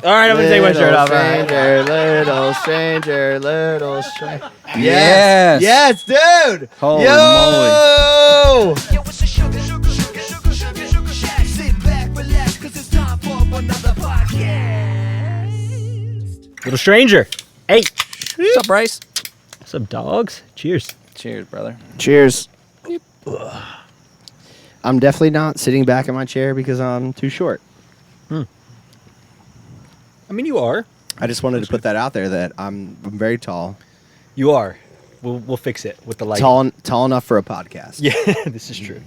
All right, I'm going to take my shirt off. Stranger, little stranger, little stranger. Yes. Yes, dude. Holy Yo! moly. Yo, it's a Sugarshack. Sit back, relax, cause it's time for another podcast. Little stranger. Hey. What's up, Bryce? What's up, dogs? Cheers. Cheers, brother. Cheers. I'm definitely not sitting back in my chair because I'm too short. I mean, you are. I just wanted to put that out there that I'm very tall. You are. We'll fix it with the light. Tall enough for a podcast. Yeah, this is true.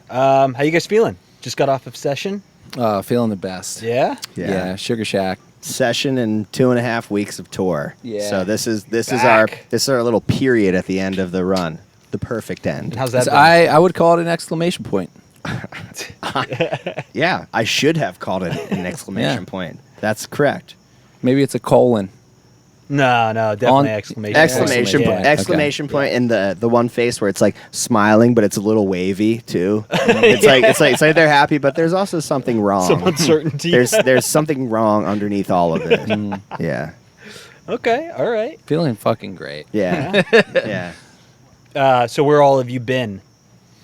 How you guys feeling? Just got off of session? Feeling the best. Yeah? Yeah, Sugarshack. Session and 2.5 weeks of tour. Yeah. So this is Back. our little period at the end of the run. The perfect end. And how's that been? I would call it an exclamation point. Yeah, I should have called it an exclamation point. That's correct. Maybe it's a colon. No, definitely exclamation. Exclamation Yeah. point. Exclamation point, and the one face where it's like smiling, but it's a little wavy too. It's like they're happy, but there's also something wrong. Some uncertainty. There's something wrong underneath all of it. Yeah. Okay, all right. Feeling fucking great. Yeah. Yeah. So where all have you been?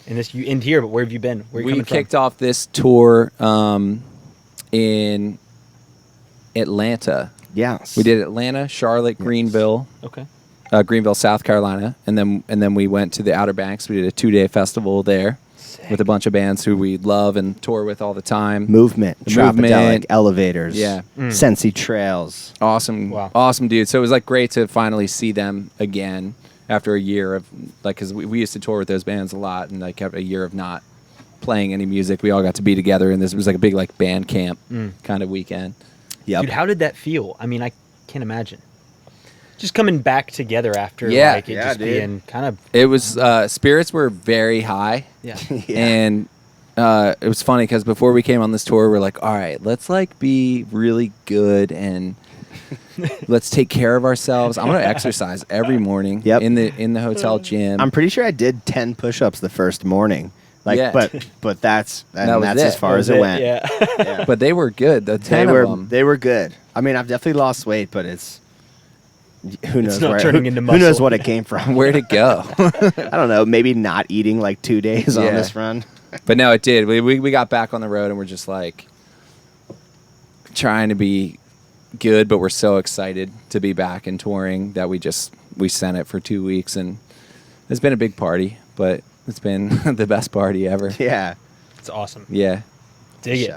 In this, you end here, but where have you been? Where are you We coming kicked from? off this tour in Atlanta. Yes. We did Atlanta, Charlotte, Greenville, Okay. Greenville, South Carolina, and then we went to the Outer Banks. We did a 2-day festival there with a bunch of bands who we love and tour with all the time. Movement. Movement. Trapedelic, Elevators. Yeah. Sensi Trails. Awesome, Wow. awesome dude. So it was like great to finally see them again after a year of like, because we used to tour with those bands a lot, and like a year of not playing any music. We all got to be together, and this was like a big like band camp kind of weekend. Yep. Dude, how did that feel? I mean, I can't imagine. Just coming back together after Yeah. like it Yeah, just dude. being kind of It was spirits were very high, yeah. and it was funny because before we came on this tour, we're like, all right, let's like be really good and let's take care of ourselves. I'm gonna exercise every morning. Yep. in the hotel gym. I'm pretty sure I did 10 push-ups the first morning. Like, Yeah. but that's That was as it. far That as was it went. Yeah. But they were good. The 10 They of them. were good. I mean, I've definitely lost weight, but it's who knows not where turning into who knows muscle. what it came from. Where'd it go? I don't know. Maybe not eating like 2 days on Yeah. this run. But no, it did. We got back on the road and we're just like trying to be good, but we're so excited to be back and touring that we sent it for 2 weeks, and it's been a big party, but it's been the best party ever. Yeah. It's awesome. Yeah. Dig it.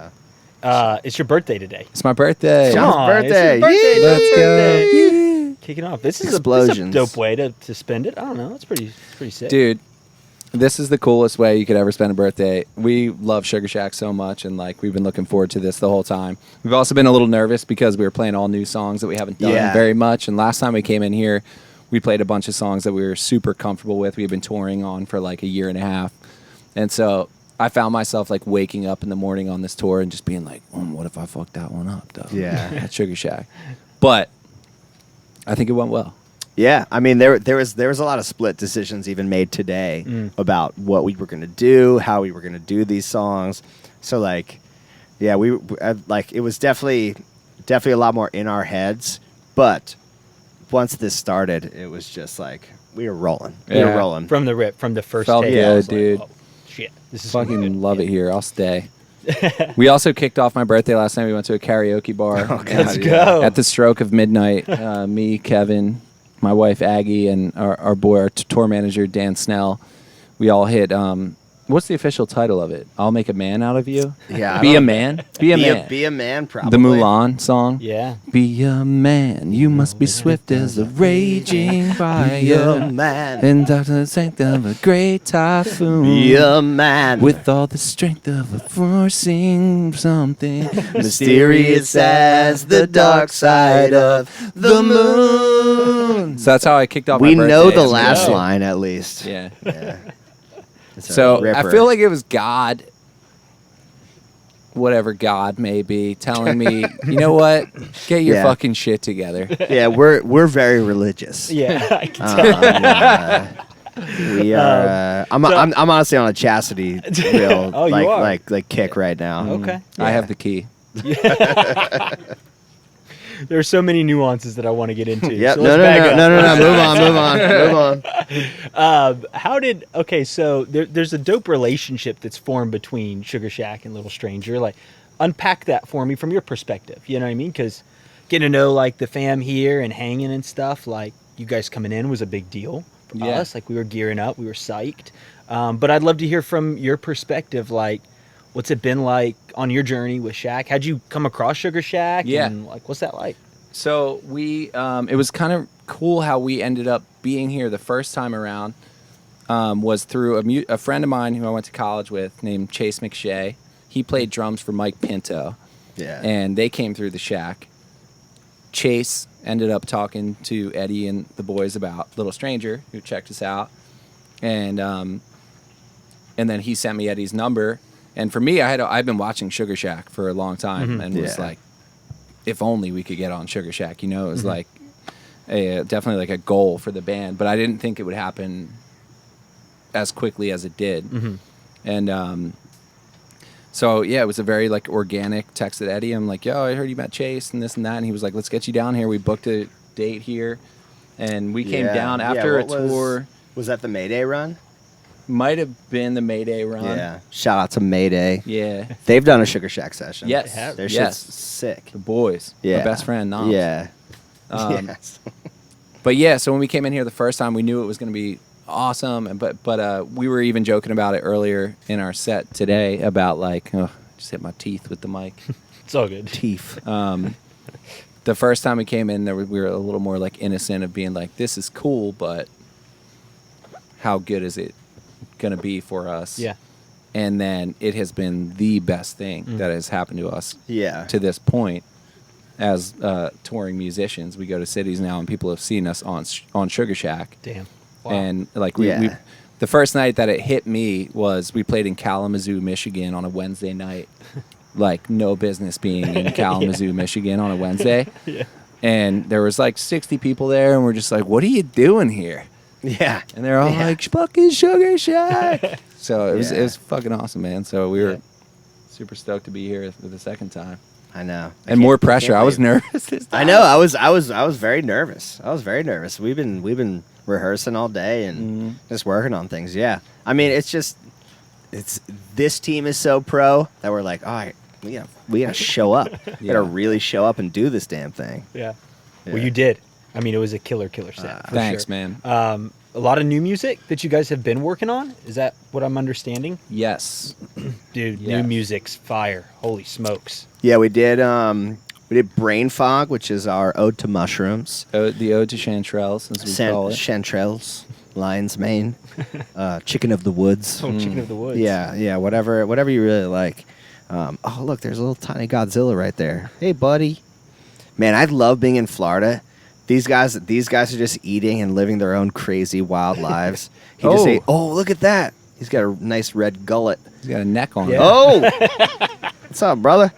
Yeah. It's your birthday today. It's my birthday. John's Come on, birthday. It's your birthday. Yeah. Let's go. Kicking off. This is a Explosions. dope way to spend it. I don't know. It's pretty sick. Dude, this is the coolest way you could ever spend a birthday. We love Sugarshack so much, and like we've been looking forward to this the whole time. We've also been a little nervous because we were playing all new songs that we haven't done Yeah. very much. And last time we came in here, we played a bunch of songs that we were super comfortable with. We've been touring on for like a year and a half. And so I found myself like waking up in the morning on this tour and just being like, what if I fucked that one up though? Yeah. At Sugarshack. But I think it went well. Yeah, I mean there was a lot of split decisions even made today about what we were going to do, how we were going to do these songs. So like, yeah, like it was definitely a lot more in our heads. But once this started, it was just like we were rolling. We were Yeah. rolling. From the rip, from the first Felt take, good, I was like, dude. oh, shit, this is gonna be Fucking good. love it here. I'll stay. We also kicked off my birthday last night. We went to a karaoke bar. Let's go. At the stroke of midnight, me, Kevin, my wife Aggie, and our boy, our tour manager Dan Snell, we all hit. What's the official title of it? I'll Make a Man Out of You. Yeah, I Be a don't- man. Be a man. Be a man. Probably The Mulan song. Yeah. Be a man. You must be swift as a raging Be a fire. man. And to the strength of a great typhoon. Be a man. With all the strength of a forcing something mysterious as the dark side of the moon. So that's how I kicked off We my birthday. know the It's last good. line at least. Yeah. Yeah. It's a So I ripper. feel like it was God, whatever God may be, telling me, you know what? Get your Yeah. fucking shit together. yeah, we're very religious. Yeah. I can tell. We are. I'm honestly on a chastity real Oh, you are? like kick right now. Okay. I have the key. There are so many nuances that I want to get into. Yep. So No. let's back up. Move on. So there's a dope relationship that's formed between Sugarshack and Little Stranger. Like, unpack that for me from your perspective. You know what I mean? Because getting to know like the fam here and hanging and stuff, like you guys coming in was a big deal for us. Like we were gearing up, we were psyched. But I'd love to hear from your perspective, like what's it been like on your journey with Shack? How'd you come across Sugarshack? Yeah. And like, what's that like? So we, it was kind of cool how we ended up being here the first time around. Was through a friend of mine who I went to college with named Chase McShay. He played drums for Mike Pinto. Yeah. And they came through the Shack. Chase ended up talking to Eddie and the boys about Little Stranger, who checked us out. And then he sent me Eddie's number. And for me, I'd been watching Sugarshack for a long time and was like, if only we could get on Sugarshack, you know, it was like definitely like a goal for the band, but I didn't think it would happen as quickly as it did. And so yeah, it was a very like organic text at Eddie. I'm like, yo, I heard you met Chase and this and that, and he was like, let's get you down here. We booked a date here, and we came down after a tour. Was that the Mayday run? Might have been the Mayday run. Yeah. Shout out to Mayday. Yeah. They've done a Sugarshack session. Yes. Their Yes. shit's sick. The boys. Yeah. My best friend, Noms. Yeah. Yes. But yeah, so when we came in here the first time, we knew it was going to be awesome. And but we were even joking about it earlier in our set today about like, just hit my teeth with the mic. It's all good. Teeth. The first time we came in, we were a little more like innocent of being like, this is cool, but how good is it going to be for us? Yeah. And then it has been the best thing that has happened to us Yeah. to this point as touring musicians. We go to cities now and people have seen us on Sugarshack. Damn. Wow. And like we the first night that it hit me was we played in Kalamazoo, Michigan on a Wednesday night. Like no business being in Kalamazoo, Michigan on a Wednesday. Yeah. And there was like 60 people there and we're just like, what are you doing here? Yeah. And they're all like, fucking Sugarshack. So it was fucking awesome, man. So we were super stoked to be here for the second time. I know. And more pressure. I was nervous this time. I know. I was very nervous. We've been rehearsing all day and just working on things. Yeah. I mean, it's this team is so pro that we're like, all right, we gotta show up. We gotta really show up and do this damn thing. Yeah. Well, you did. I mean, it was a killer set. For Thanks, sure. man. A lot of new music that you guys have been working on. Is that what I'm understanding? Yes. Dude, Yes. new music's fire. Holy smokes. Yeah, we did Brain Fog, which is our ode to mushrooms. The ode to chanterelles, as we call it. Chanterelles, lion's mane, chicken of the woods. Oh, Chicken of the Woods. Yeah, whatever you really like. Oh, look, there's a little tiny Godzilla right there. Hey, buddy. Man, I love being in Florida. These guys are just eating and living their own crazy, wild lives. He just ate. Oh, look at that. He's got a nice red gullet. He's got a neck on Yeah. it. Oh, what's up, brother?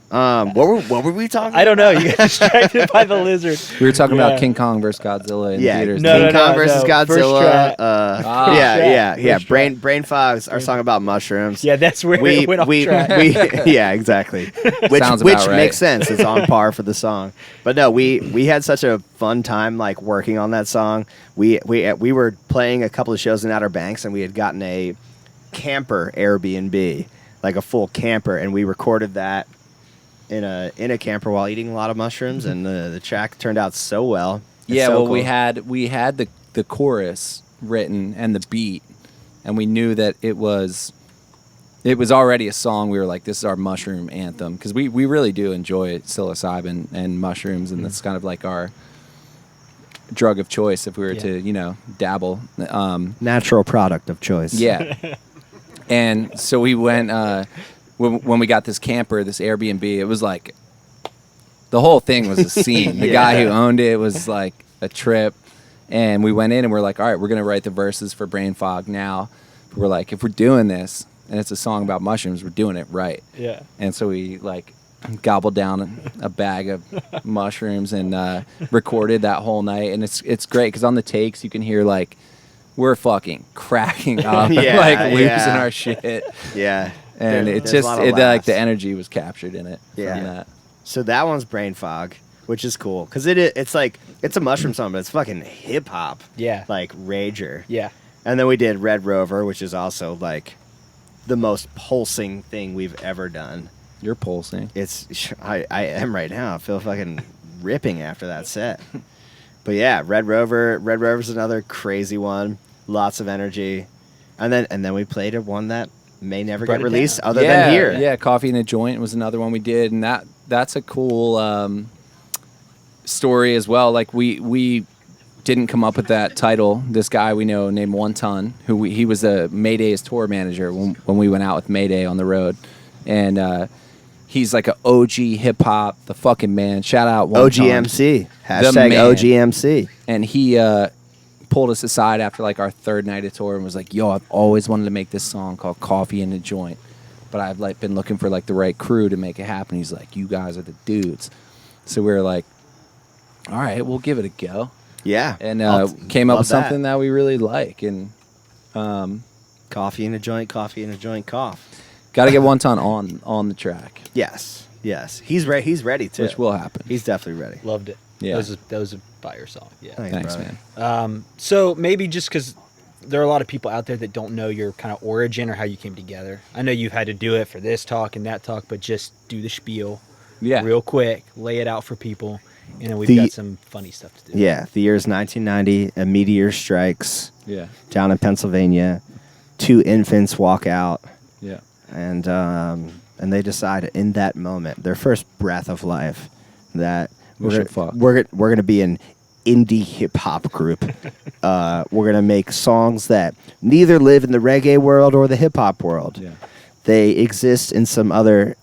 What were we talking? I don't know. You got distracted by the lizard. We were talking Yeah. about King Kong versus Godzilla in theaters. King Kong versus no. Godzilla. First Yeah. track. Brain Fog's our song about mushrooms. Yeah, that's where it went off track. Yeah, exactly. Which Sounds about right. makes sense. It's on par for the song. But no, we had such a fun time like working on that song. We were playing a couple of shows in Outer Banks, and we had gotten a camper Airbnb, like a full camper, and we recorded that in a camper while eating a lot of mushrooms, and the track turned out so well. It's Yeah, so well, cool. we had the chorus written and the beat, and we knew that it was already a song. We were like, this is our mushroom anthem, because we really do enjoy psilocybin and mushrooms, and that's kind of like our drug of choice if we were to dabble. natural product of choice. Yeah. And so we went when we got this camper, this Airbnb. It was like the whole thing was a scene. The guy who owned it was like a trip. And we went in and we're like, all right, we're going to write the verses for Brain Fog now. We're like, if we're doing this and it's a song about mushrooms, we're doing it right. Yeah. And so we like gobbled down a bag of mushrooms and recorded that whole night. And it's great because on the takes you can hear like we're fucking cracking up, like losing our shit. Yeah. And There's it's a just lot of like laughs. the energy was captured in it. Yeah. From that. So that one's Brain Fog. which is cool because it's like it's a mushroom song, but it's fucking hip hop. Yeah. Like rager. Yeah. And then we did Red Rover, which is also like the most pulsing thing we've ever done. You're pulsing. I am right now. I feel fucking ripping after that set. But yeah, Red Rover's another crazy one. Lots of energy. And then we played one that may never Brought get it released down. other than here. Yeah, Coffee in a Joint was another one we did, and that's a cool story as well. Like we didn't come up with that title. This guy we know named One Ton, he was a Mayday's tour manager when we went out with Mayday on the road, and he's like an OG hip hop, the fucking man. Shout out One Ton. OGMC. Hashtag OGMC. And he pulled us aside after like our third night of tour and was like, "Yo, I've always wanted to make this song called Coffee in a Joint, but I've like been looking for like the right crew to make it happen." He's like, "You guys are the dudes." So we were like, "All right, we'll give it a go." Yeah. And came up love with something that we really like, and Coffee in a Joint, cough. got to get One Ton on the track, Yes. He's ready. He's ready too. which will happen. He's definitely ready. Loved it. Yeah. That was a fire song. Yeah. Thanks, brother. man. So maybe just because there are a lot of people out there that don't know your kind of origin or how you came together. I know you've had to do it for this talk and that talk, but just do the spiel Yeah. real quick, lay it out for people, and then we've got some funny stuff to do. Yeah. The year is 1990. A meteor strikes Yeah. down in Pennsylvania. 2 infants walk out, Yeah. and they decide in that moment, their first breath of life, that we're gonna be an indie hip hop group. We're gonna make songs that neither live in the reggae world or the hip hop world. Yeah. They exist in some other,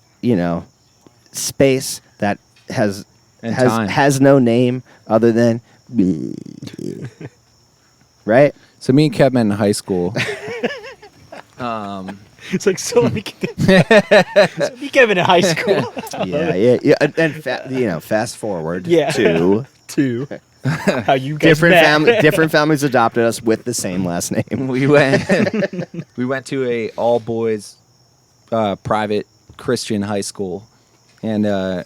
space that has time. has no name other than right. So me and Kev met in high school. It's like, so let me Kevin in high school. Yeah. And fast forward Yeah. to Too. How you guys met. different families adopted us with the same last name. we went to a all boys private Christian high school, and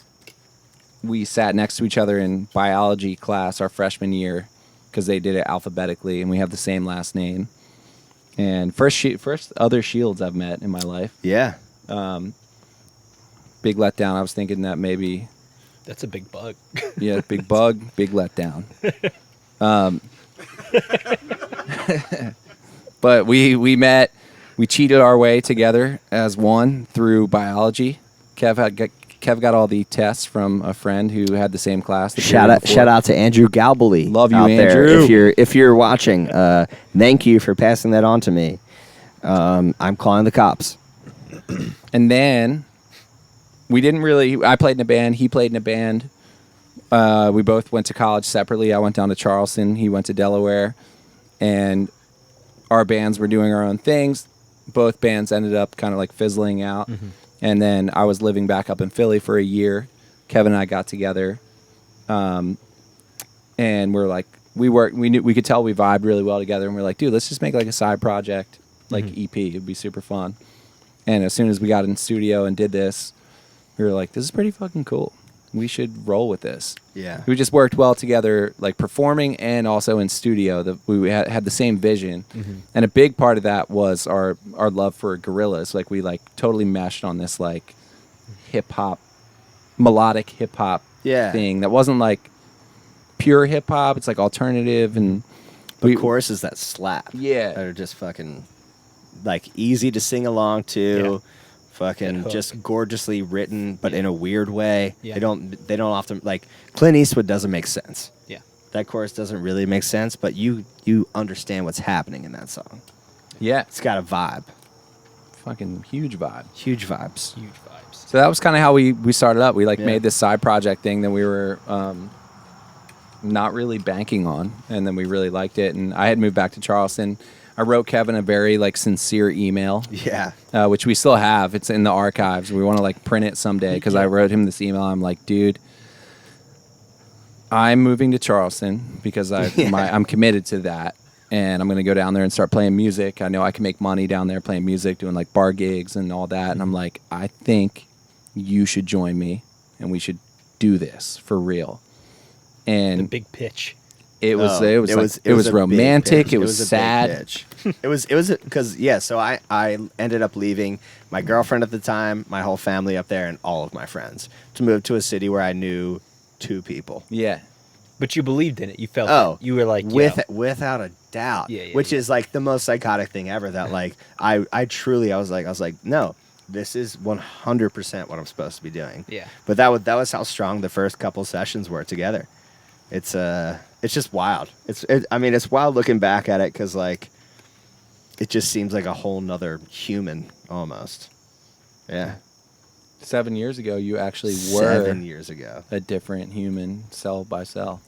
we sat next to each other in biology class our freshman year because they did it alphabetically, and we have the same last name. And first other Shields I've met in my life. Yeah. Big letdown. I was thinking that maybe. That's a big bug. Yeah, big bug, big letdown. But we met, we cheated our way together as one through biology. Kev got all the tests from a friend who had the same class. Shout out to Andrew Galbally. Love you, out there. Andrew. If you're watching, thank you for passing that on to me. I'm calling the cops. And then we didn't really. I played in a band. He played in a band. We both went to college separately. I went down to Charleston. He went to Delaware, and our bands were doing our own things. Both bands ended up kind of like fizzling out. Mm-hmm. And then I was living back up in Philly for a year. Kevin and I got together, and we're like, we could tell we vibed really well together. And we're like, dude, let's just make like a side project, like EP. It'd be super fun. And as soon as we got in the studio and did this, we were like, this is pretty fucking cool. We should roll with this. Yeah. We just worked well together, like performing and also in studio. We had the same vision. Mm-hmm. And a big part of that was our love for gorillas. Like we like totally meshed on this like hip hop, melodic hip hop thing that wasn't like pure hip hop. It's like alternative and choruses that slap. Yeah. That are just fucking like easy to sing along to. Yeah. Fucking just gorgeously written, but in a weird way. Yeah. They don't often like Clint Eastwood doesn't make sense. Yeah. That chorus doesn't really make sense, but you understand what's happening in that song. Yeah. It's got a vibe. Fucking huge vibe. Huge vibes. Huge vibes. So that was kind of how we started up. We made this side project thing that we were not really banking on, and then we really liked it. And I had moved back to Charleston. I wrote Kevin a very like sincere email, which we still have. It's in the archives. We want to like print it someday because I wrote him this email. I'm like, dude, I'm moving to Charleston because I'm committed to that, and I'm going to go down there and start playing music. I know I can make money down there playing music, doing like bar gigs and all that. And I'm like, I think you should join me, and we should do this for real. And The big pitch. it was Oh, it was it was a big romantic. pitch. It was a big sad. pitch. It was because so I ended up leaving my girlfriend at the time, my whole family up there, and all of my friends to move to a city where I knew 2 people. Yeah. But you believed in it. You felt Oh, it. You were like, without a doubt. Yeah, yeah, which yeah. is like the most psychotic thing ever. That like I truly I was like no, this is 100% what I'm supposed to be doing. Yeah. But that was how strong the first couple sessions were together. It's just wild. It's wild looking back at it because like it just seems like a whole nother human almost. Yeah. 7 years ago, you actually were 7 years ago. a different human, cell by cell.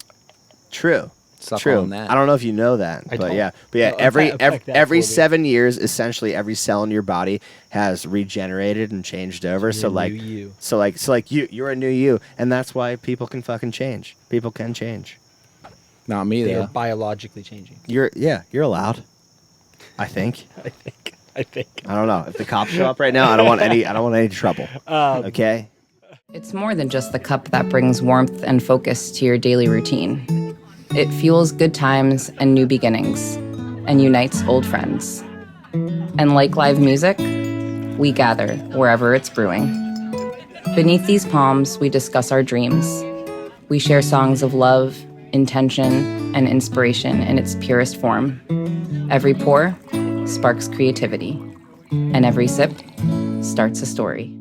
True. Suck True. on that. I don't know if you know that, I but don't. yeah, No, every unpack that every for me. 7 years, essentially every cell in your body has regenerated and changed over. So You're a like, new you. so like you're a new you, and that's why people can fucking change. People can change. Not me They though. are biologically changing. You're allowed. I think. I think. I don't know if the cops show up right now. I don't want any trouble. Okay. It's more than just the cup that brings warmth and focus to your daily routine. It fuels good times and new beginnings, and unites old friends. And like live music, we gather wherever it's brewing. Beneath these palms, we discuss our dreams. We share songs of love, intention, and inspiration in its purest form. Every pour sparks creativity, and every sip starts a story.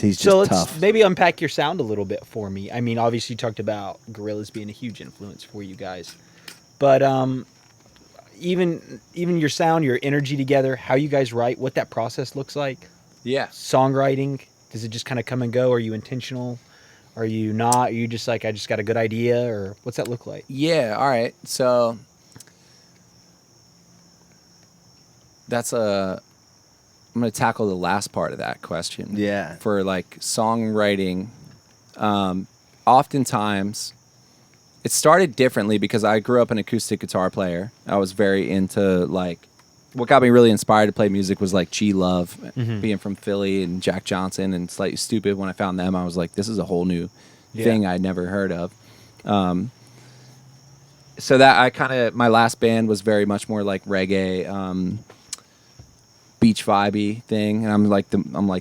He's So just let's tough. maybe unpack your sound a little bit for me. I mean, obviously you talked about Gorillaz being a huge influence for you guys, but even your sound, your energy together, how you guys write, what that process looks like, Yeah. songwriting, does it just kind of come and go? Are you intentional? Are you not? Are you just like, I just got a good idea, or what's that look like? Yeah. All right. So I'm going to tackle the last part of that question. Yeah. For like songwriting, oftentimes it started differently because I grew up an acoustic guitar player. I was very into like, what got me really inspired to play music was like G Love, being from Philly, and Jack Johnson and Slightly Stupid. When I found them, I was like, this is a whole new thing I'd never heard of. So that my last band was very much more like reggae, beach vibey thing, and I'm like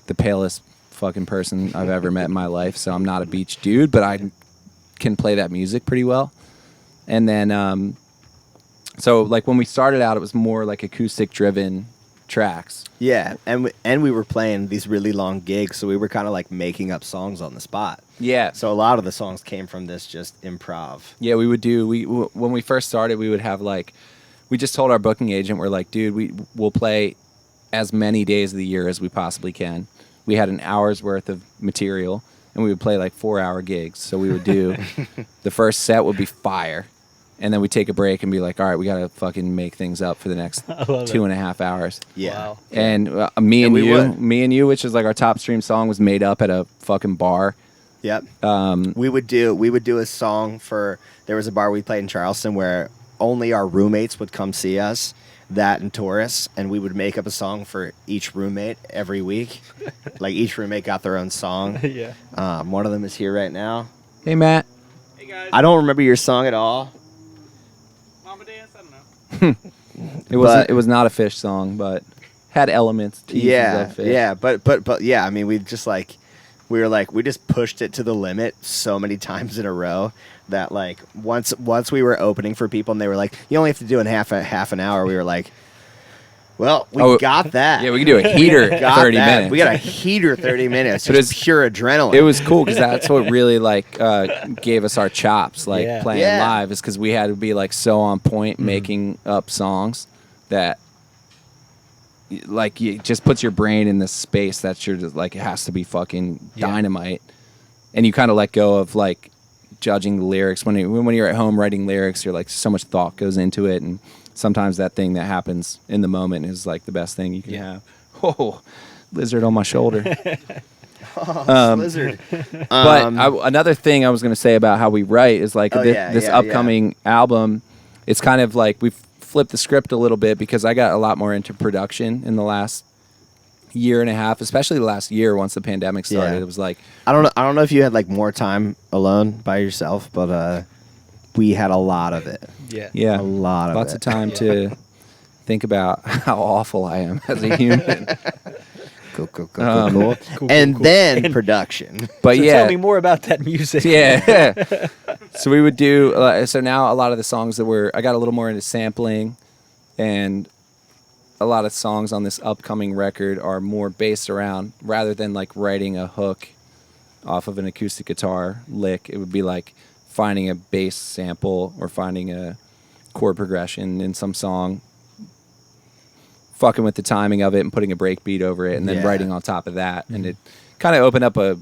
the palest fucking person I've ever met in my life. So I'm not a beach dude, but I can play that music pretty well. And then, so like when we started out, it was more like acoustic driven tracks. Yeah, and we were playing these really long gigs, so we were kind of like making up songs on the spot. Yeah. So a lot of the songs came from this just improv. Yeah, we would do. When we first started, we would have like, we just told our booking agent, we're like, dude, we'll play as many days of the year as we possibly can. We had an hour's worth of material, and we would play like 4-hour gigs. So we would do, the first set would be fire, and then we'd take a break and be like, all right, we got to fucking make things up for the next 2.5 hours. Yeah. Wow. And me and we you, would. which is like our top stream song, was made up at a fucking bar. Yep. We would do a song for, there was a bar we played in Charleston where only our roommates would come see us, that and tourists, and we would make up a song for each roommate every week. Like each roommate got their own song. Yeah. One of them is here right now. Hey, Matt. Hey guys, I don't remember your song at all. Mama Dance, I don't know. It was not a Fish song, but had elements. Teases Yeah, of Fish. yeah, but yeah, I mean, we just pushed it to the limit so many times in a row that like once we were opening for people and they were like, you only have to do in half an hour. We were like, well, we got that. Yeah, we could do a heater got 30 that. minutes. We got a heater 30 minutes. But Just it's- pure adrenaline. It was cool because that's what really like gave us our chops, like Yeah. playing Yeah. live, is because we had to be like so on point making up songs that like it just puts your brain in this space that you're just like, it has to be fucking dynamite, and you kind of let go of like judging the lyrics. When you're at home writing lyrics, you're like, so much thought goes into it, and sometimes that thing that happens in the moment is like the best thing you can have. Oh, lizard on my shoulder. Blizzard. But another thing I was going to say about how we write is like this yeah. upcoming album, it's kind of like we've flipped the script a little bit because I got a lot more into production in the last year and a half, especially the last year once the pandemic started. Yeah. It was like, I don't know if you had like more time alone by yourself, but we had a lot of it. yeah, A lot of lots it. of time to think about how awful I am as a human. Cool. And then production. But So yeah, tell me more about that music. yeah. So we would do. So now a lot of the songs that I got a little more into sampling, and a lot of songs on this upcoming record are more based around, rather than like writing a hook off of an acoustic guitar lick, it would be like finding a bass sample or finding a chord progression in some song, fucking with the timing of it and putting a break beat over it, and then Yeah. writing on top of that. And it kind of opened up a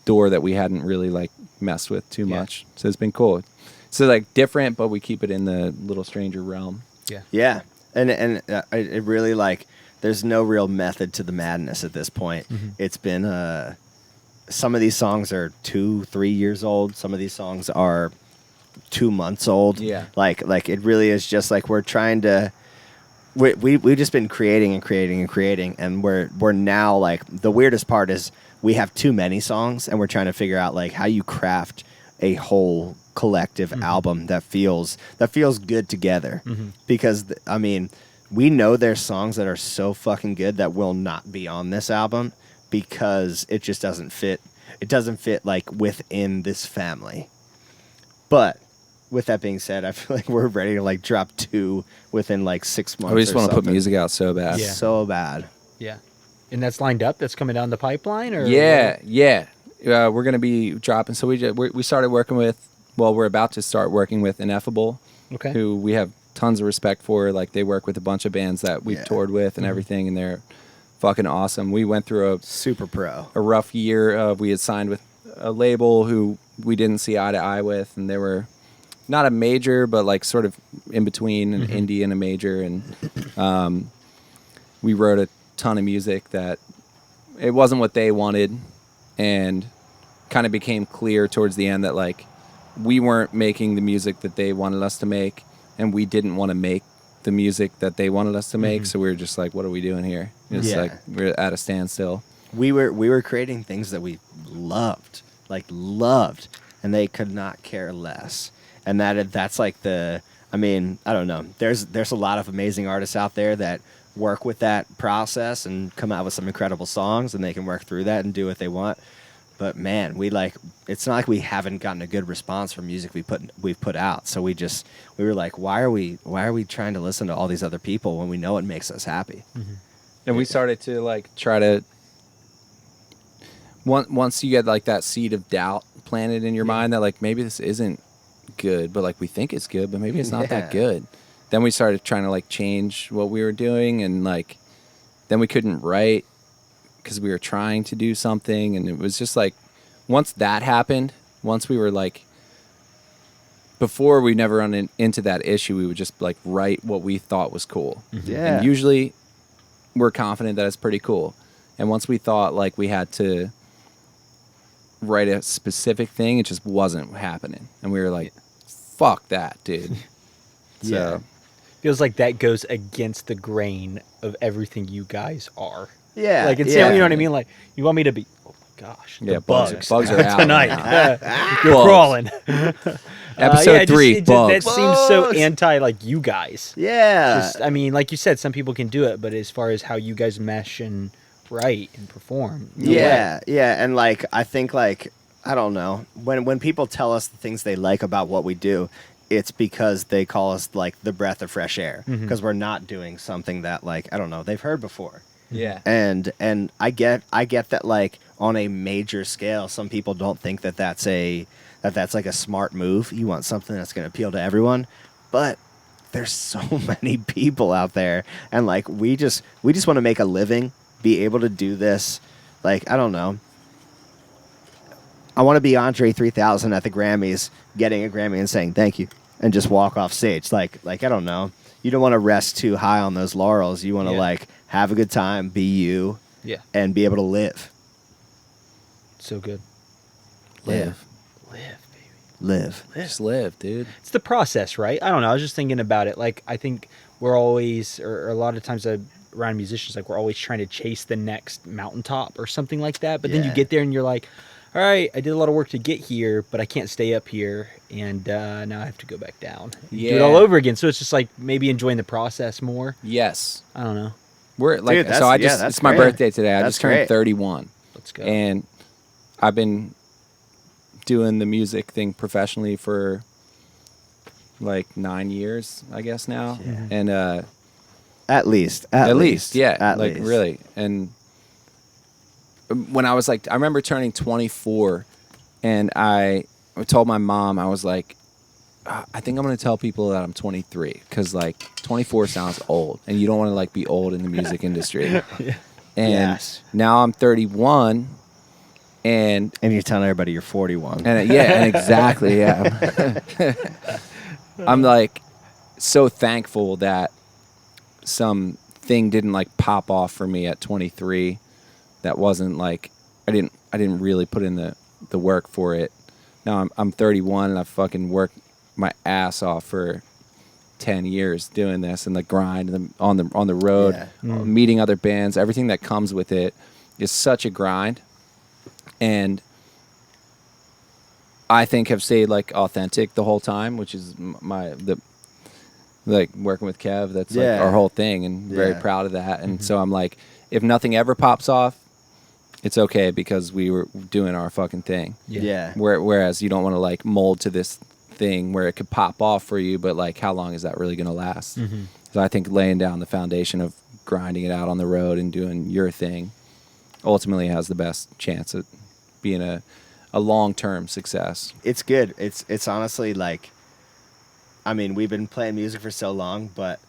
door that we hadn't really like messed with too much. So it's been cool. So like different, but we keep it in the Little Stranger realm. Yeah. And it really like there's no real method to the madness at this point. It's been some of these songs are 2-3 years old. Some of these songs are 2 months old. Yeah. Like it really is just like we're trying to. We've just been creating, and we're now like the weirdest part is we have too many songs, and we're trying to figure out like how you craft a whole collective album that feels good together. Because I mean, we know there's songs that are so fucking good that will not be on this album because it just doesn't fit. It doesn't fit like within this family. But with that being said, I feel like we're ready to like drop 2 within like 6 months. We just or want to put something. music out so bad. Yeah. So bad. Yeah. And that's lined up? That's coming down the pipeline? Or Yeah. We're going to be dropping. So we started working with, we're about to start working with Ineffable, Okay. who we have tons of respect for. Like they work with a bunch of bands that we've Yeah. toured with and everything, and they're fucking awesome. We went through Super pro. a rough year. We had signed with a label who we didn't see eye to eye with, and they were not a major, but like sort of in between an indie and a major. And we wrote a ton of music that it wasn't what they wanted, and kind of became clear towards the end that like we weren't making the music that they wanted us to make, and we didn't want to make the music that they wanted us to make. So we were just like, what are we doing here? It's Yeah. like we're at a standstill. We were creating things that we loved, and they could not care less. And that's like I don't know. There's a lot of amazing artists out there that work with that process and come out with some incredible songs, and they can work through that and do what they want. But man, it's not like we haven't gotten a good response from music we've put out. So we were like, why are we trying to listen to all these other people when we know it makes us happy? And we started to like try to, once you get like that seed of doubt planted in your mind that like maybe this isn't good, but like we think it's good, but maybe it's not that good. Then we started trying to like change what we were doing, and like then we couldn't write because we were trying to do something, and it was just like once that happened, once we were like, before we never run into that issue, we would just like write what we thought was cool. Yeah. And usually we're confident that it's pretty cool. And once we thought like we had to write a specific thing, it just wasn't happening. And we were like, fuck that, dude. Yeah. So Feels like that goes against the grain of everything you guys are. Yeah. Like it's yeah. you know what I mean? Like you want me to be oh my gosh. The yeah, bugs. bugs are out tonight. now. You're Bugs. crawling. Episode 3, bugs. That seems so Bugs. anti like you guys. Yeah. Just, I mean, like you said, some people can do it, but as far as how you guys mesh and write and perform, no way. Yeah, and like I think like I don't know when people tell us the things they like about what we do, it's because they call us like the breath of fresh air because we're not doing something that like I don't know they've heard before. Yeah. And I get that like on a major scale, some people don't think that's like a smart move. You want something that's going to appeal to everyone, but there's so many people out there, and like we just want to make a living, be able to do this. Like I don't know. I want to be Andre 3000 at the Grammys, getting a Grammy and saying thank you, and just walk off stage. Like I don't know. You don't want to rest too high on those laurels. You want to like have a good time, be you, and be able to live. So good. Live. Live. Just live, dude. It's the process, right? I don't know. I was just thinking about it. Like, I think we're always, or a lot of times I around musicians, like we're always trying to chase the next mountaintop or something like that. But then you Yeah. get there and you're like, all right, I did a lot of work to get here, but I can't stay up here, and now I have to go back down. And do it Yeah. all over again. So it's just like maybe enjoying the process more. Yes. I don't know. We're like, Dude, that's- so I yeah, just, that's it's my great. birthday today. I That's just turned great. 31. Let's go. And I've been doing the music thing professionally for like 9 years, I guess now. Yeah. And At least. at least, yeah, At like least. really. And when I was like, I remember turning 24, and I told my mom, I was like, I think I'm gonna tell people that I'm 23 because like 24 sounds old, and you don't want to like be old in the music industry. Yeah. And Yes. now I'm 31, and And you're telling everybody you're 41. and yeah, and exactly, yeah. I'm like so thankful that something didn't like pop off for me at 23. That wasn't like I didn't really put in the work for it. Now I'm 31 and I fucking worked my ass off for 10 years doing this, and the grind and on the road, Yeah. meeting other bands, everything that comes with it is such a grind. And I think have stayed like authentic the whole time, which is like working with Kev. That's like Yeah. our whole thing, and very Yeah. proud of that. And so I'm like, if nothing ever pops off, it's okay because we were doing our fucking thing. Yeah. Whereas you don't want to like mold to this thing where it could pop off for you, but like how long is that really going to last? So I think laying down the foundation of grinding it out on the road and doing your thing ultimately has the best chance at being a long-term success. It's good. It's honestly like, I mean, we've been playing music for so long, but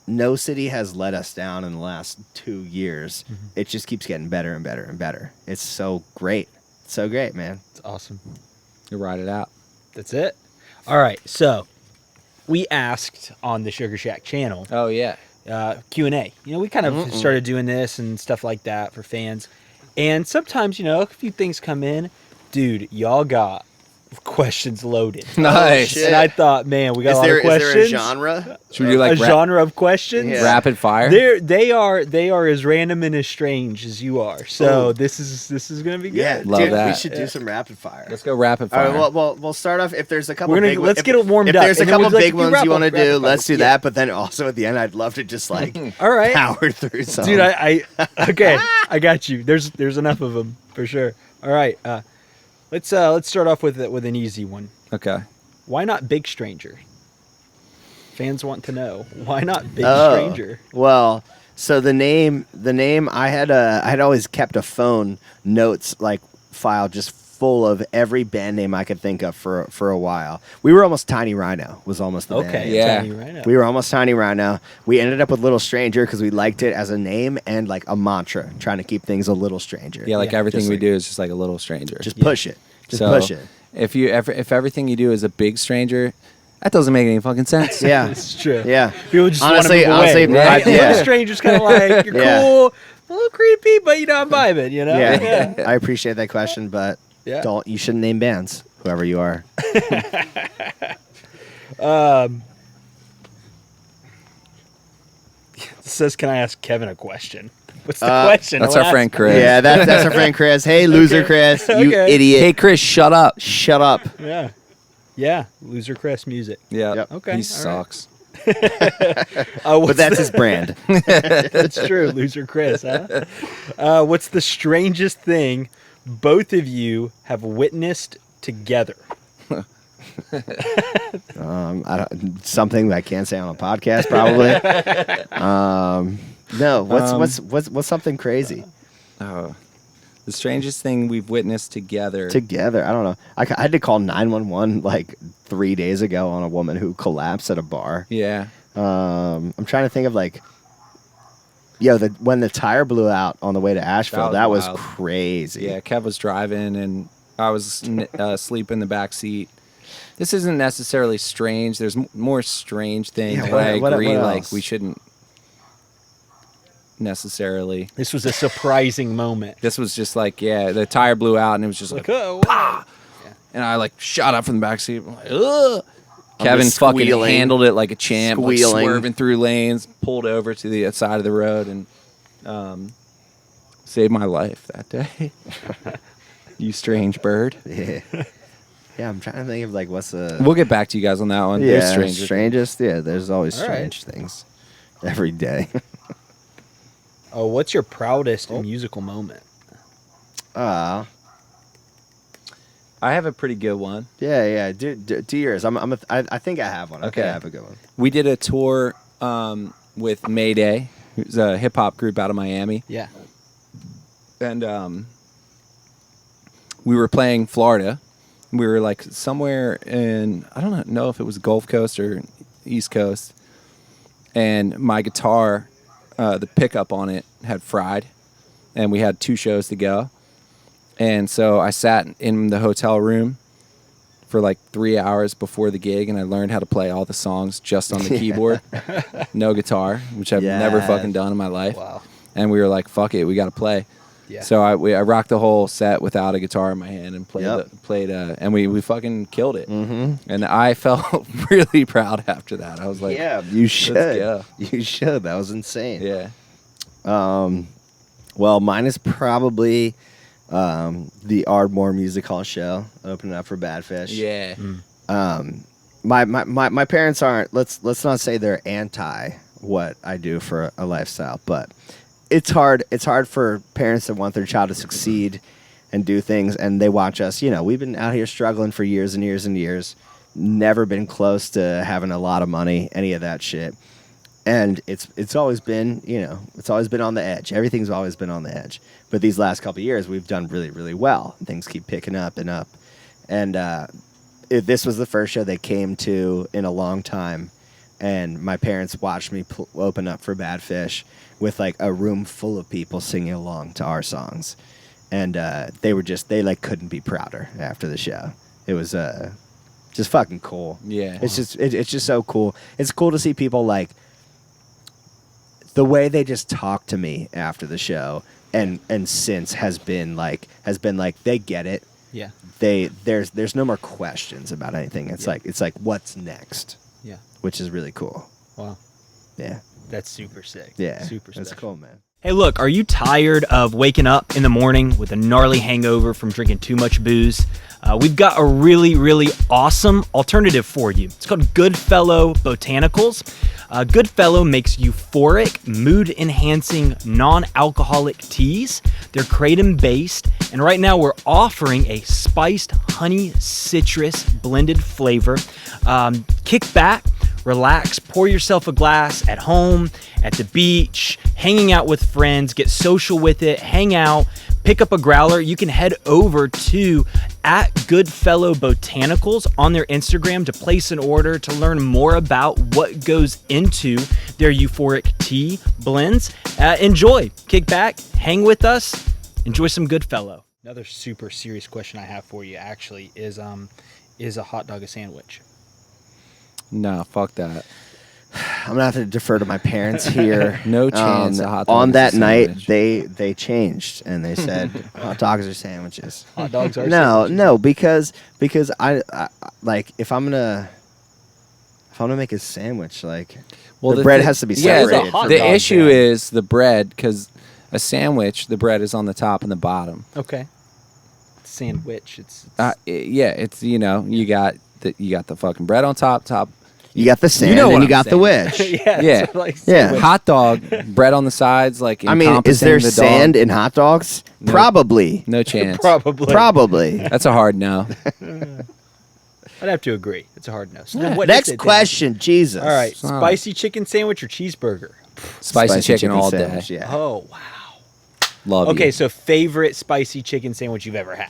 no city has let us down in the last 2 years. It just keeps getting better and better and better. It's so great. So great, man. It's awesome. You ride it out. That's it. All right. So we asked on the Sugarshack channel Oh yeah. Q&A. You know, we kind of started doing this and stuff like that for fans. And sometimes, you know, a few things come in. Dude, y'all got questions loaded. Nice. shit. And I thought, man, we got a lot of questions. genre? Should we do like a genre of questions? Yeah. rapid fire? They are as random and as strange as you are. So Ooh. this is gonna be good. Yeah, Love dude, we that. should do some rapid fire. Let's go rapid All fire. right, well, we'll start off. If there's a couple, We're gonna- big let's if- get it warmed if up, there's a and then couple we'd like big to do ones rapid- you want to rapid do, fire. let's do Yeah. that. But then also at the end, I'd love to just like All right. power through some. Dude, I okay, I got you. There's enough of them for sure. All right, let's start off with an easy one. Okay. Why not Big Stranger? Fans want to know why not Big Oh, Stranger. Well, so the name I had always kept a phone notes like file just full of every band name I could think of for a while. We were almost Tiny Rhino was almost the band Okay, name. Yeah. Tiny Rhino. We were almost Tiny Rhino. We ended up with Little Stranger because we liked it as a name and like a mantra, trying to keep things a little stranger. Yeah, like Yeah, everything just we like- do is just like a little stranger. Just push it. Just So, push it. If everything you do is a big stranger, that doesn't make any fucking sense. Yeah. It's true. Yeah. People just Honestly- want to move away. honestly, Right? yeah. Little Stranger's kind of like you're Yeah. cool, a little creepy, but you know I'm vibing. You know. Yeah. I appreciate that question, but Yeah. you shouldn't name bands, whoever you are. It says, "Can I ask Kevin a question?" What's the question? That's I'll our ask friend him. Chris. Yeah, that's our friend Chris. Hey, loser Chris, you Okay. idiot. Hey Chris, shut up. Shut up. Yeah, yeah. Loser Crest music. Yeah. Yep. Okay, He all sucks. But that's his brand. That's true. Loser Chris. Huh? What's the strangest thing both of you have witnessed together? Something that I can't say on a podcast, probably. No, what's something crazy Oh. The strangest thing we've witnessed together. together? I don't know. I had to call 911 like 3 days ago on a woman who collapsed at a bar. Yeah. I'm trying to think of like, when the tire blew out on the way to Asheville, that was wild. crazy. Yeah, Kev was driving and I was asleep in the back seat. This isn't necessarily strange. There's more strange things, Yeah, but I what agree. Like else? we shouldn't necessarily. This was a surprising moment. This was just like, the tire blew out and it was just like, Oh, and I like shot up from the back seat. I'm like, ugh. Kevin just fucking squealing, handled it like a champ, like squealing. swerving through lanes, pulled over to the side of the road, and saved my life that day. You strange bird. Yeah. Yeah, I'm trying to think of like what's the. We'll get back to you guys on that one. There's stranger strangest. Yeah, there's always All right. strange things every day. Oh, what's your proudest musical moment? Ah. I have a pretty good one. Yeah. Do yours. I think I have one. Okay, I have a good one. We did a tour with Mayday, who's a hip hop group out of Miami, Yeah. and we were playing Florida. We were like somewhere in, I don't know if it was Gulf Coast or East Coast, and my guitar, the pickup on it had fried, and we had 2 shows to go. And so I sat in the hotel room for like 3 hours before the gig, and I learned how to play all the songs just on the keyboard. No guitar, which I've never fucking done in my life. Wow. And we were like, fuck it, we got to play. Yeah. So I rocked the whole set without a guitar in my hand and played and we fucking killed it. Mm-hmm. And I felt really proud after that. I was like, yeah, you should. go. You should. That was insane. Yeah. Well, mine is probably the Ardmore Music Hall show opening up for Badfish. Yeah. My parents aren't. Let's not say they're anti what I do for a lifestyle, but it's hard. It's hard for parents that want their child to succeed and do things, and they watch us. You know, we've been out here struggling for years and years and years. Never been close to having a lot of money, any of that shit. And it's always been, it's always been on the edge. Everything's always been on the edge. But these last couple of years, we've done really, really well. Things keep picking up and up. And this was the first show they came to in a long time. And my parents watched me open up for Badfish with like a room full of people singing along to our songs. And they couldn't be prouder after the show. It was just fucking cool. Yeah. It's just so cool. It's cool to see people like the way they just talk to me after the show and since has been like they get it. Yeah. There's no more questions about anything. It's like what's next? Yeah. Which is really cool. Wow. Yeah. That's super sick. Yeah. Super That's special. cool, man. Hey, look, are you tired of waking up in the morning with a gnarly hangover from drinking too much booze? We've got a really, really awesome alternative for you. It's called Goodfellow Botanicals. Goodfellow makes euphoric, mood-enhancing, non-alcoholic teas. They're kratom-based, and right now we're offering a spiced honey citrus blended flavor. Kick back, relax, pour yourself a glass at home, at the beach, hanging out with friends, get social with it, hang out, pick up a growler. You can head over to @Goodfellow Botanicals on their Instagram to place an order to learn more about what goes into their euphoric tea blends. Enjoy, kick back, hang with us, enjoy some Goodfellow. Another super serious question I have for you actually is a hot dog a sandwich? No, fuck that. I'm gonna have to defer to my parents here. No chance a hot dog on is that a night, sandwich. they changed and they said hot dogs are sandwiches. Hot dogs are sandwiches. No, because I like if I'm gonna make a sandwich, like the bread has to be separated. It's a hot the dog issue bread. is the bread, because a sandwich, the bread is on the top and the bottom. Okay. Sandwich. It's It's you got the fucking bread on top. You got the sand You know and what you I'm got the saying. wedge. yeah. Yeah. It's like Yeah. sandwich. Hot dog, bread on the sides, like I mean, is there encompassing the dog. sand in hot dogs? No. Probably. No chance. Probably. That's a hard no. I'd have to agree. It's a hard no. So then Next what is it then? question, Jesus. All right. Son. Spicy chicken sandwich or cheeseburger? Spicy chicken all sandwich, day. Yeah. Oh, wow. Love you. Okay, so favorite spicy chicken sandwich you've ever had?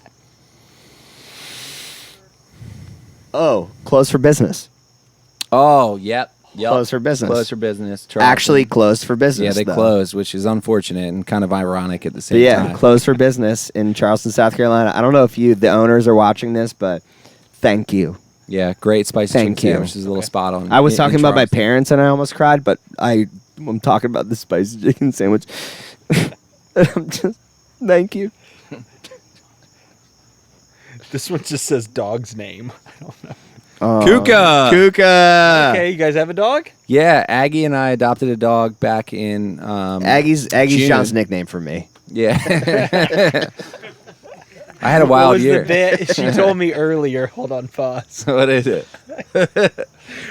Oh, closed for business. Oh, yep. Closed for business. Closed for business. Charleston. Actually closed for business. Yeah, they though. closed, which is unfortunate and kind of ironic at the But same yeah, time. closed for business in Charleston, South Carolina. I don't know if the owners are watching this, but thank you. Yeah, great spicy Thank chicken you. sandwich is a little spot on. I was talking about my Charleston. parents and I almost cried, but I'm talking about the spicy chicken sandwich. I'm just, thank you. This one just says dog's name. I don't know. Kuka. Kuka. Okay, you guys have a dog? Yeah, Aggie and I adopted a dog back in Aggie's June. Sean's nickname for me. Yeah. I had a What wild was year. the bit? She told me earlier. Hold on, pause. What is it?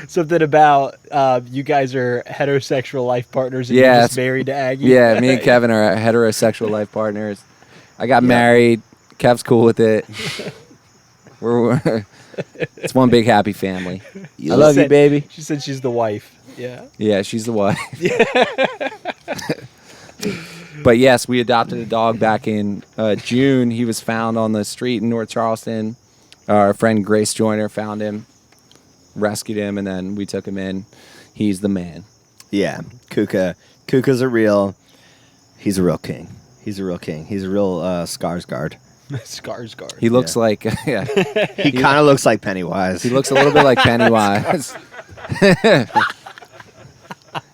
Something about you guys are heterosexual life partners and you're Yeah, just married to Aggie. Yeah, me and Kevin are heterosexual life partners. I got married. Kev's cool with it. It's one big happy family. I love you, baby. She said she's the wife. Yeah. Yeah, she's the wife. But yes, we adopted a dog back in June. He was found on the street in North Charleston. Our friend Grace Joyner found him, rescued him, and then we took him in. He's the man. Yeah, Kuka. Kuka's a real. He's a real king. He's a real king. He's a real Skarsgård. Skarsgård. He looks like yeah. He kind of looks like Pennywise. He looks a little bit like Pennywise.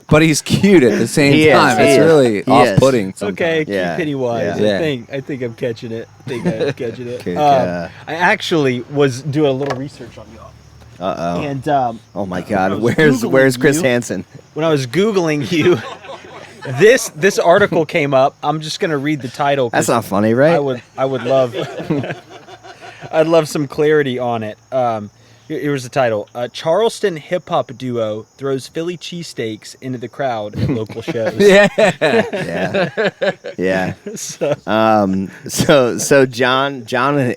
But he's cute at the same He is, time. he It's is. really He off-putting. is. Okay, Yeah, Pennywise. yeah. I think I'm catching it. I'm catching it. Kuka. I actually was doing a little research on y'all. Uh-oh. And Oh my I God, was where's Googling Chris you. Hansen? when I was Googling you, this article came up. I'm just gonna read the title. 'cause That's not funny, right? I would love I'd love some clarity on it. Here's the title: Charleston hip hop duo throws Philly cheesesteaks into the crowd at local shows. Yeah. Yeah, yeah. So John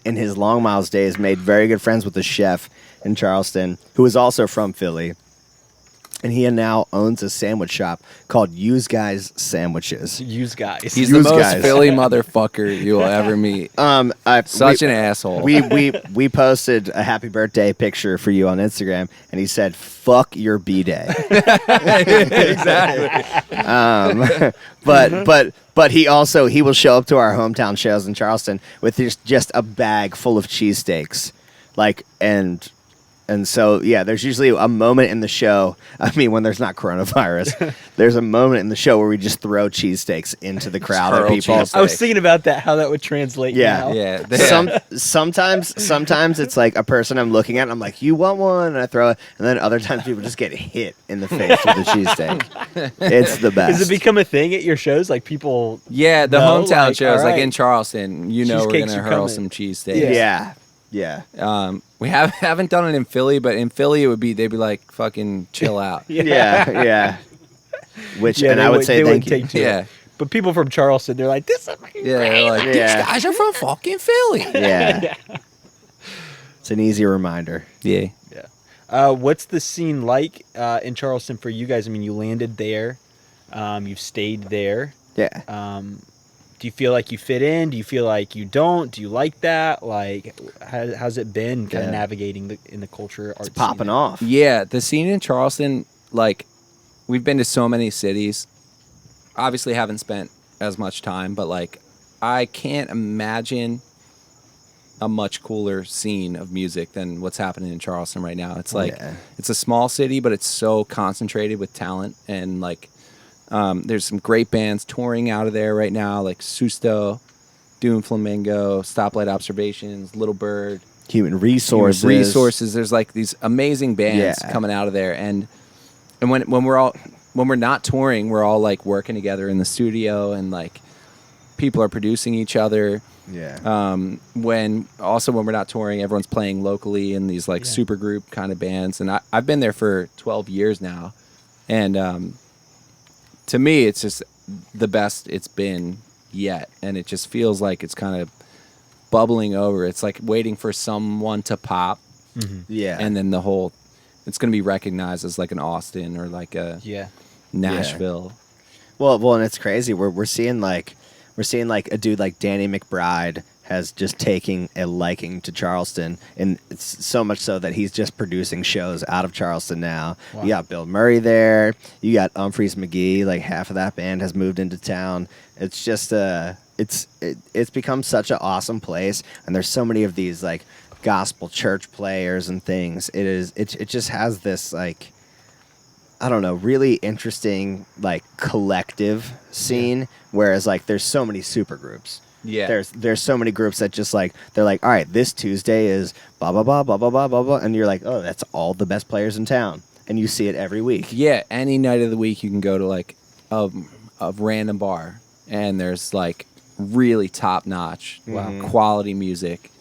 in his Long Miles days made very good friends with a chef in Charleston who was also from Philly, and he now owns a sandwich shop called Use Guys Sandwiches. Use guys. He's the Use most guys. Philly motherfucker you will ever meet. Such an asshole. We posted a happy birthday picture for you on Instagram, and he said, "Fuck your b-day." Exactly. But he will show up to our hometown shows in Charleston with just a bag full of cheesesteaks, and so yeah, there's usually a moment in the show. I mean, when there's not coronavirus, there's a moment in the show where we just throw cheesesteaks into the crowd at Hurl people. cheesesteaks. I was thinking about that, how that would translate. Yeah. now. Yeah. Sometimes it's like a person I'm looking at, and I'm like, "You want one?" And I throw it, and then other times people just get hit in the face with a cheesesteak. It's the best. Does it become a thing at your shows? Like people? Yeah, the No, hometown like, shows, all like right. in Charleston, you know we're Cheesecakes gonna are hurl coming. some cheesesteaks. Yeah, yeah, We haven't done it in Philly, but in Philly they'd be like, fucking chill out. yeah. Which, Yeah, and they I would would- say they thank wouldn't you. take to it. Yeah. But people from Charleston, they're like, this is Yeah, they're like, Yeah. these guys are from fucking Philly. Yeah. It's an easy reminder. Yeah. What's the scene like in Charleston for you guys? I mean, you landed there. You've stayed there. Yeah. Do you feel like you fit in? Do you feel like you don't? Do you like that? Like, how's it been kind of Yeah. navigating in the culture art It's popping scene? off. Yeah, the scene in Charleston, like, we've been to so many cities. Obviously haven't spent as much time, but, like, I can't imagine a much cooler scene of music than what's happening in Charleston right now. It's like, Yeah. it's a small city, but it's so concentrated with talent. And, like, there's some great bands touring out of there right now, like Susto, Doom Flamingo, Stoplight Observations, Little Bird. Human resources. There's like these amazing bands Yeah. coming out of there, and when we're not touring, we're all like working together in the studio, and like people are producing each other. Yeah. When we're not touring, everyone's playing locally in these like super group kind of bands, and I've been there for 12 years now, and to me, it's just the best it's been yet, and it just feels like it's kind of bubbling over. It's like waiting for someone to pop, Yeah. and then it's going to be recognized as like an Austin or like a Nashville. Well, and it's crazy. We're seeing like a dude like Danny McBride has just taking a liking to Charleston, and it's so much so that he's just producing shows out of Charleston now. Wow. You got Bill Murray there. You got Humphreys McGee. Like half of that band has moved into town. It's just it's become such an awesome place, and there's so many of these like gospel church players and things. It just has this like, I don't know, really interesting like collective scene, whereas like there's so many super groups. Yeah. There's so many groups that just like they're like, all right, this Tuesday is blah blah blah blah blah blah blah blah, and you're like, oh, that's all the best players in town, and you see it every week. Yeah, any night of the week you can go to like a random bar, and there's like really top notch, quality music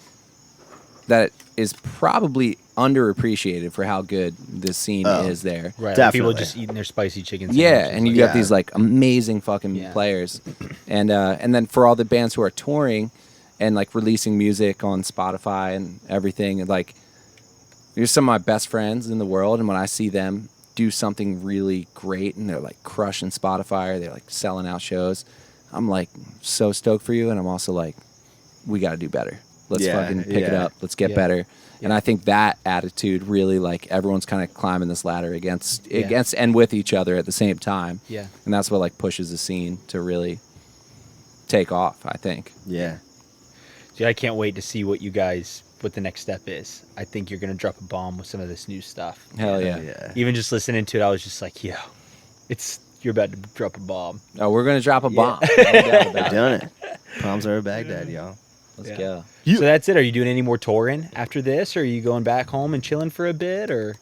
that is probably underappreciated for how good this scene is there. Right. Like Definitely. people just eating their spicy chicken Yeah, sandwiches, and you like- got these like amazing fucking players, and then for all the bands who are touring and like releasing music on Spotify and everything, and like you're some of my best friends in the world, and when I see them do something really great and they're like crushing Spotify or they're like selling out shows, I'm like so stoked for you, and I'm also like, we got to do better. Let's fucking pick it up. Let's get better. And I think that attitude really, like, everyone's kind of climbing this ladder against and with each other at the same time. Yeah. And that's what like pushes the scene to really take off, I think. Yeah. Dude, I can't wait to see what the next step is. I think you're gonna drop a bomb with some of this new stuff. Hell yeah. Yeah. Even just listening to it, I was just like, yo, you're about to drop a bomb. Oh, we're going to drop a bomb. No doubt about it. Done it. Bombs over Baghdad, y'all. Let's Yeah. go. So that's it. Are you doing any more touring after this, or are you going back home and chilling for a bit, or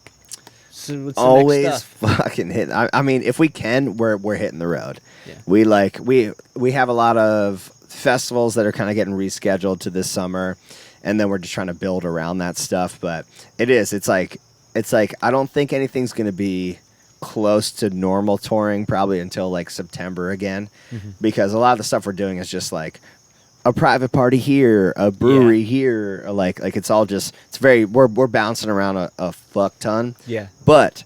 what's the Always next stuff? fucking hit. I mean, if we can, we're hitting the road. Yeah. We have a lot of festivals that are kind of getting rescheduled to this summer, and then we're just trying to build around that stuff. But it's like I don't think anything's going to be close to normal touring probably until like September again, because a lot of the stuff we're doing is just like a private party here, a brewery here, like it's all just we're bouncing around a fuck ton. Yeah. But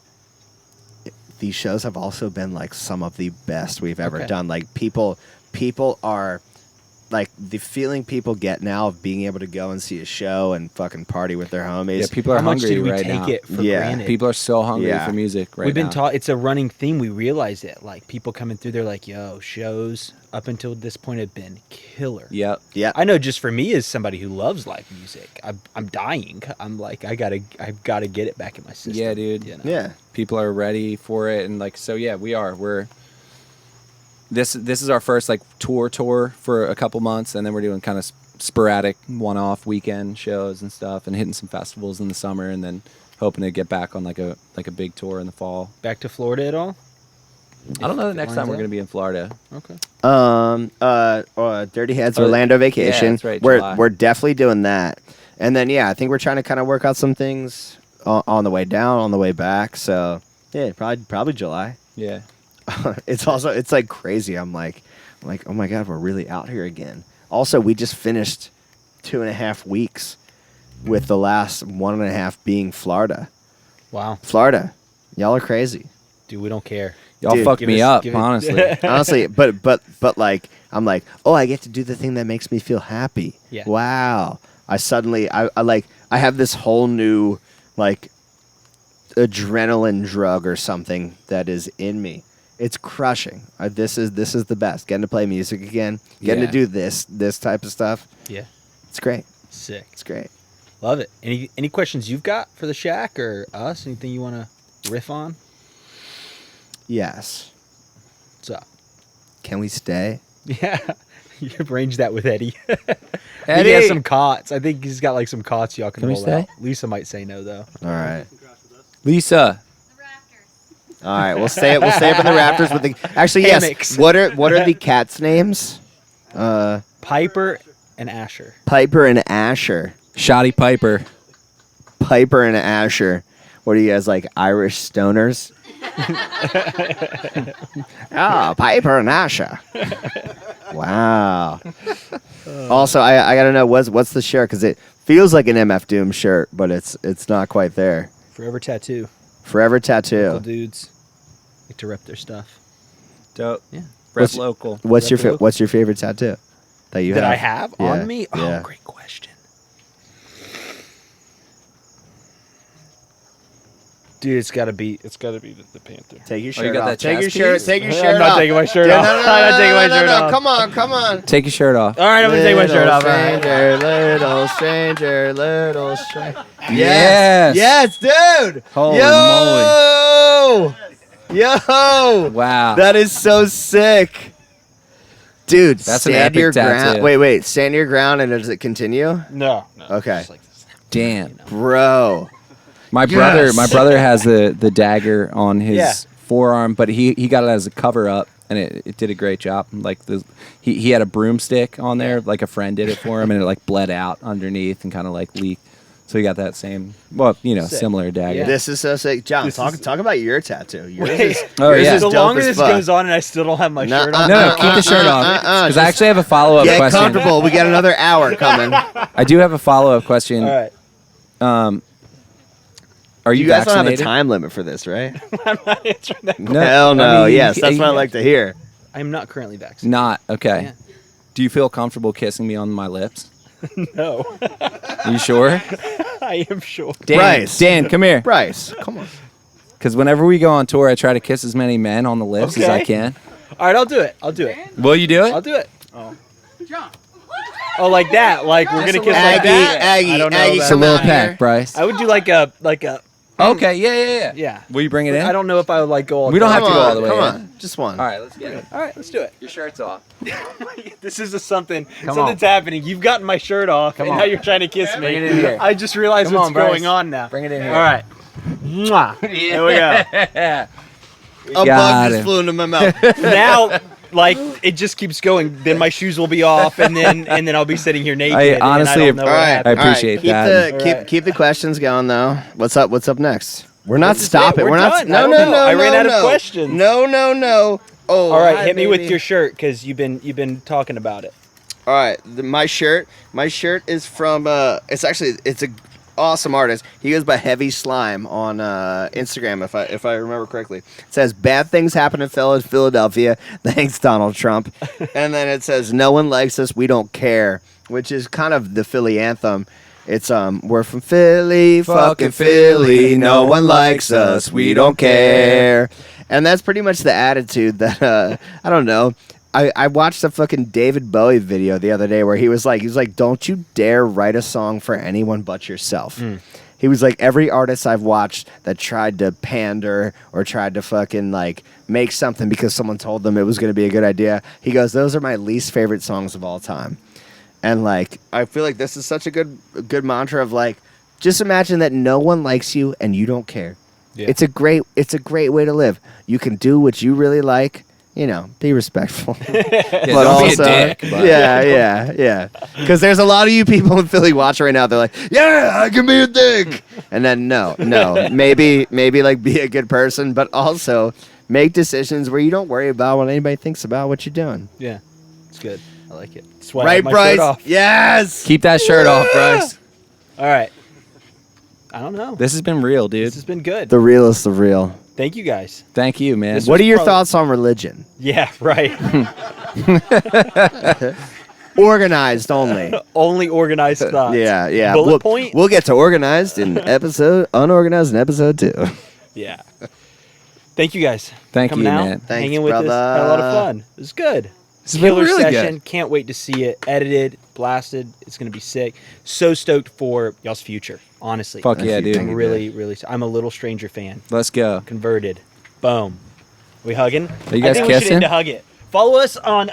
these shows have also been like some of the best we've ever Okay. done. Like people are like the feeling people get now of being able to go and see a show and fucking party with their homies. Yeah, people are How much hungry did we right take now. it for Yeah. granted? People are so hungry Yeah. for music right We've been now. taught it's a running theme. We realize it. Like people coming through, they're like, "Yo, shows up until this point have been killer." Yep. Yeah. I know. Just for me, as somebody who loves live music, I'm dying. I'm like, I've got to get it back in my system. Yeah, dude. You know? Yeah. People are ready for it, and like, so yeah, we're this is our first like tour for a couple months, and then we're doing kind of sporadic one-off weekend shows and stuff, and hitting some festivals in the summer, and then hoping to get back on like a big tour in the fall. Back to Florida at all? I don't know the If it next time lines we're up? going to be in Florida. Okay. Dirty Heads Oh, Orlando vacation. yeah, that's right, July. We're definitely doing that. And then I think we're trying to kind of work out some things on the way down, on the way back. So yeah, probably July. Yeah. It's like crazy. I'm like, oh my God, we're really out here again. Also, we just finished 2.5 weeks with the last 1.5 being Florida. Wow, Florida, y'all are crazy. dude, we don't care. Y'all Dude, fucked give me us- up, give it- honestly. Honestly, but like I'm like, oh, I get to do the thing that makes me feel happy. Yeah. Wow. I have this whole new like adrenaline drug or something that is in me. It's crushing. This is the best. Getting to play music again. Getting Yeah. to do this type of stuff. Yeah, It's great. sick. It's great. Love it. Any questions you've got for the Shack or us? Anything you want to riff on? Yes. What's up? Can we stay? Yeah, you arranged that with Eddie. Eddie! He has some cots. I think he's got like some cots y'all can Can we roll stay? out. Lisa might say no though. All right. Lisa. All right. We'll stay up in the rafters with the. Actually, yes. Hammocks. What are the cats' names? Piper and Asher. Piper and Asher. Shoddy Piper. Piper and Asher. What are you guys like, Irish stoners? Piper and Asher. Wow. Also, I gotta know what's the shirt, because it feels like an MF Doom shirt, but it's not quite there. Forever Tattoo. Forever Local Tattoo. dudes like to rep their stuff. Dope. Yeah. Rep local. What's Rep your local. what's your favorite tattoo that you That have? I have Yeah, on me? Oh, yeah. great question. Dude, it's gotta be the Panther. Take your Oh, shirt you got off. that Take your chest shirt. piece? Take your I'm shirt not off. taking my shirt Yeah, off. no, I'm not taking my shirt off. Come on. Take your shirt off. All right, I'm gonna take my shirt off. All right. Little stranger, little stranger. Yes. Yes, dude. Holy Yo. Yo. Wow. That is so sick. Dude, That's an stand epic your ground. tattoo. Wait. Stand your ground, and does it continue? No. Okay. Just like this. Damn. Bro. My brother has the dagger on his Yeah. forearm, but he got it as a cover up, and it did a great job. Like he had a broomstick on there, like a friend did it for him, and it like bled out underneath and kind of like leaked. So he got that same, Sick. similar dagger. Yeah. This is so sick. John, This talk is- about your tattoo. Yours Wait. is, Oh, yours yeah. is The dope longer as this fuck. goes on and I still don't have my shirt on. No, keep the shirt on. Because I actually have a follow-up Get question. comfortable. We got another hour coming. I do have a follow-up question. All right. Are you, You guys don't have a vaccinated? time limit for this, right? I'm not answering that. No. Hell no. I mean, Yes, that's what I like to hear. I'm not currently vaccinated. Not okay. Yeah. Do you feel comfortable kissing me on my lips? No. Are you sure? I am sure. Dan, come here. Bryce, come on. Because whenever we go on tour, I try to kiss as many men on the lips as I Okay. can. All right, I'll do it. I'll do it. Will you do it? I'll do it. Oh, like that? Like we're gonna kiss like Aggie, that? Aggie, I don't know. Aggie, about It's a little out that. here. peck, Bryce. I would do like a Okay, yeah. yeah. Will you bring it in? I don't know if I would like go all. We don't the have way. to go all the way Come in. on. Just one. All right, let's get it. All right, let's do it. Your shirt's off. This is something. Come Something's happening. You've gotten my shirt off, and on. now you're trying to kiss me. Bring it in here. I just realized Come what's on, Bryce. going on now. Bring it in here. All right. Mwah. Here we go. Yeah. A Got bug it. just flew into my mouth. Now, like it just keeps going. Then my shoes will be off, and then I'll be sitting here naked. I honestly- and I don't know All what right. happened. I appreciate keep that. The, keep the questions going though. What's up? What's up next? We're not This is stopping. it. We're not. done. I don't know. I ran out of questions. No. Oh. All right, hi, hit me with baby. your shirt because you've been talking about it. All right, my shirt is from it's a awesome artist. He goes by Heavy Slime on Instagram if I remember correctly. It says bad things happen in Philadelphia. Thanks Donald Trump. And then it says no one likes us, we don't care, which is kind of the Philly anthem. It's we're from Philly, fucking Philly. No one likes us, we don't care. And that's pretty much the attitude that I don't know. I watched a fucking David Bowie video the other day where he was like, don't you dare write a song for anyone but yourself. He was like, every artist I've watched that tried to pander or tried to fucking like make something because someone told them it was going to be a good idea. He goes, those are my least favorite songs of all time. And like, I feel like this is such a good mantra of like, just imagine that no one likes you and you don't care. Yeah. It's a great way to live. You can do what you really like. You know, be respectful. Yeah, But don't also, be a dick. But. yeah. Because there's a lot of you people in Philly watching right now. They're like, yeah, I can be a dick. And then no, maybe like be a good person, but also make decisions where you don't worry about what anybody thinks about what you're doing. Yeah, it's good. I like it. That's why I have Right, my shirt Bryce? off. Yes. Keep that shirt off, Bryce. All right. I don't know. This has been real, dude. This has been good. The realest of real. Thank you guys. Thank you, man. This What was are your probably- thoughts on religion? Yeah, right. Organized only. Only organized thoughts. Yeah. Bullet point. We'll get to organized in unorganized in episode 2. Yeah. Thank you guys. Thank coming you, out, man. Thanks, hanging with us. brother. Had a lot of fun. It was good. This has been Killer really session. good. Can't wait to see it edited, blasted. It's gonna be sick. So stoked for y'all's future. Honestly. Fuck yeah, dude. I'm really. I'm a Little Stranger fan. Let's go. Converted. Boom. We hugging? Are you guys I think we should kissing? end to hug it. Follow us on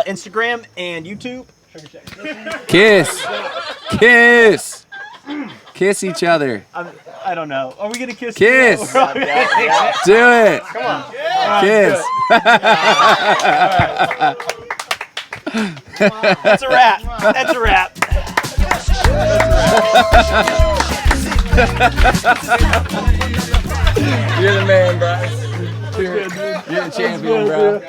Instagram and YouTube. Kiss. Kiss each other. I don't know. Are we gonna kiss? Kiss. We're all gonna- Do it. Come on. All right, Kiss. That's a wrap. That's a wrap. You're the man, Bryce. You're the champion, bro.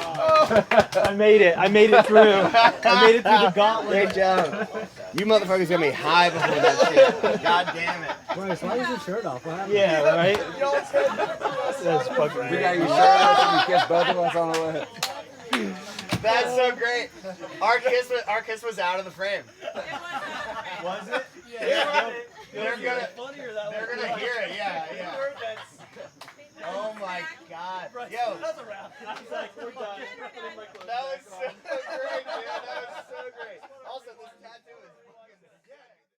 I made it. I made it through. I made it through the gauntlet. Great job. You motherfuckers got me high before that shit. God damn it. Bryce, why is your shirt off? What happened? Yeah, right? That's fucking We great. got your shirt off and you kissed both of us on the way. That's so great. Our kiss was out of the frame. Was it? Yeah. They're gonna hear it. Yeah. Oh my god. Yo. That's a wrap. I was like, we're done. That was so great, dude.